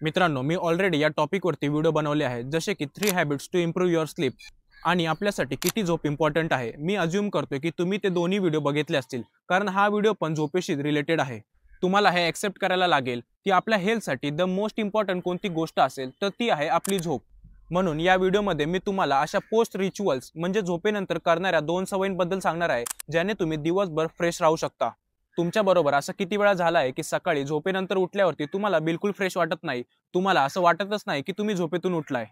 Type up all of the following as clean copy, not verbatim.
मित्रांनो, मी ऑलरेडी या टॉपिकवरती व्हिडिओ बनवले आहेत, जसे की 3 habits to improve your sleep आणि आपल्यासाठी किती झोप इम्पॉर्टंट आहे। मी अज्युम करतोय की तुम्ही ते दोन्ही व्हिडिओ बघितले असतील, कारण हा व्हिडिओ पण झोपेशी रिलेटेड आहे। तुम्हाला हे एक्सेप्ट करायला लागेल की आपल्या हेल्थसाठी द मोस्ट इम्पॉर्टंट कोणती गोष्ट असेल तर ती आहे आपली झोप। म्हणून या व्हिडिओमध्ये मी तुम्हाला अशा पोस्ट रिच्युअल्स म्हणजे झोपेनंतर करणाऱ्या 2 सवयींबद्दल सांगणार आहे, ज्याने तुम्ही दिवसभर फ्रेश राहू शकता। तुमच्या बरोबर असं किती वेळा झालं आहे की सकाळी झोपेनंतर उठल्यावरती तुम्हाला बिलकुल फ्रेश वाटत नाही, तुम्हाला असं वाटतच नाही की तुम्ही झोपेतून उठलाय।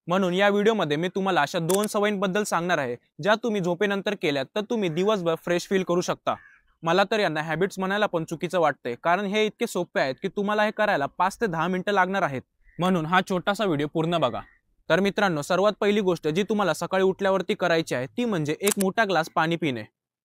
म्हणून या व्हिडिओमध्ये मी तुम्हाला अशा 2 सवयींबद्दल सांगणार आहे, ज्या तुम्ही झोपेनंतर केल्यात तर तुम्ही दिवसभर फ्रेश फील करू शकता। मला तर यांना हॅबिट्स म्हणायला पण चुकीचं वाटतंय, कारण हे इतके सोपे आहेत की तुम्हाला हे करायला 5 ते 10 मिनिटं लागणार आहेत। म्हणून हा छोटासा व्हिडिओ पूर्ण बघा। तर मित्रांनो, सर्वात पहिली गोष्ट जी तुम्हाला सकाळी उठल्यावरती करायची आहे ती म्हणजे एक मोठा ग्लास पाणी पिणे।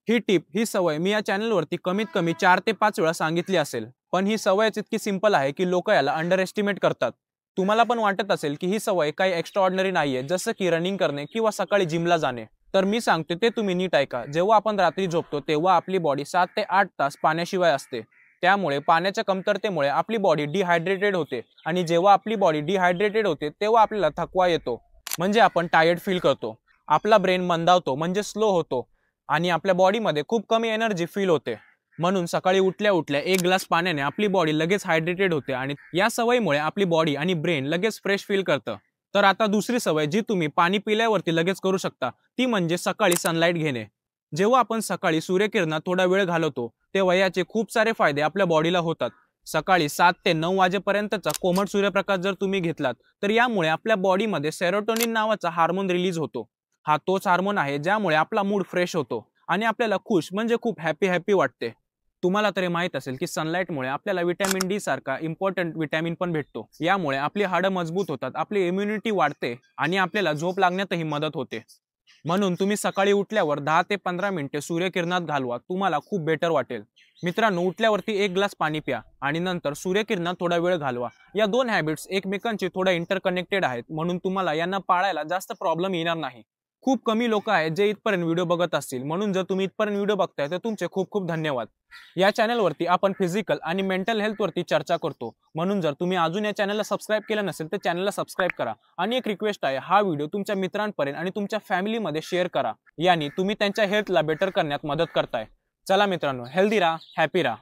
ही टिप, ही सवय मी या चॅनलवरती कमीत कमी 4 ते 5 वेळा सांगितली असेल, पण ही सवयच इतकी सिंपल आहे की लोक याला अंडर एस्टिमेट करतात। तुम्हाला पण वाटत असेल की ही सवय काही एक्स्ट्रा ऑर्डिनरी नाहीये, जसं की रनिंग करणे किंवा सकाळी जिमला जाणे। तर मी सांगते ते तुम्ही नीट ऐका। जेव्हा आपण रात्री झोपतो तेव्हा आपली बॉडी 7 ते 8 तास पाण्याशिवाय असते। त्यामुळे पाण्याच्या कमतरतेमुळे आपली बॉडी डिहायड्रेटेड होते आणि जेव्हा आपली बॉडी डिहायड्रेटेड होते तेव्हा आपल्याला थकवा येतो, म्हणजे आपण टायर्ड फील करतो। आपला ब्रेन मंदावतो म्हणजे स्लो होतो आणि आपल्या बॉडीमध्ये खूप कमी एनर्जी फील होते। म्हणून सकाळी उठल्या उठल्या एक ग्लास पाण्याने आपली बॉडी लगेच हायड्रेटेड होते आणि या सवयीमुळे आपली बॉडी आणि ब्रेन लगेच फ्रेश फील करतं। तर आता दुसरी सवय जी तुम्ही पाणी पिल्यावरती लगेच करू शकता ती म्हणजे सकाळी सनलाईट घेणे। जेव्हा आपण सकाळी सूर्यकिरणात थोडा वेळ घालवतो तेव्हा याचे खूप सारे फायदे आपल्या बॉडीला होतात। सकाळी 7 ते 9 वाजेपर्यंतचा कोमट सूर्यप्रकाश जर तुम्ही घेतलात तर यामुळे आपल्या बॉडीमध्ये सेरोटोनिन नावाचा हार्मोन रिलीज होतो। हा तोच हार्मोन आहे ज्यामुळे आपला मूड फ्रेश होतो आणि आपल्याला खुश म्हणजे खूप हॅपी वाटते। तुम्हाला तरी माहित असेल की सनलाईटमुळे आपल्याला विटॅमिन डी सारखा इम्पॉर्टंट विटॅमिन पण भेटतो। यामुळे आपली हाडं मजबूत होतात, आपली इम्युनिटी वाढते आणि आपल्याला झोप लागण्यातही मदत होते। म्हणून तुम्ही सकाळी उठल्यावर 10 ते 15 मिनिटे सूर्यकिरणात घालवा, तुम्हाला खूप बेटर वाटेल। मित्रांनो, उठल्यावरती एक ग्लास पाणी प्या आणि नंतर सूर्यकिरणात थोडा वेळ घालवा। या 2 हॅबिट्स एकमेकांशी थोडा इंटरकनेक्टेड आहेत, म्हणून तुम्हाला यांना पाळायला जास्त प्रॉब्लेम येणार नाही। खूप कमी लोक आहेत जे इथपर्यंत व्हिडिओ बघत असतील, म्हणून जर तुम्ही इथपर्यंत व्हिडिओ बघताय तर तुमचे खूप खूप धन्यवाद। या चॅनलवरती आपण फिजिकल आणि मेंटल हेल्थवरती चर्चा करतो, म्हणून जर तुम्ही अजून या चॅनलला सबस्क्राइब केलं नसेल तर चॅनलला सबस्क्राइब करा। आणि एक रिक्वेस्ट आहे, हा व्हिडिओ तुमच्या मित्रांपर्यंत आणि तुमच्या फॅमिलीमध्ये शेअर करा, यानी तुम्ही त्यांच्या हेल्थला बेटर करण्यात मदत करताय। चला मित्रांनो, हेल्दी राहा, हॅपी राहा।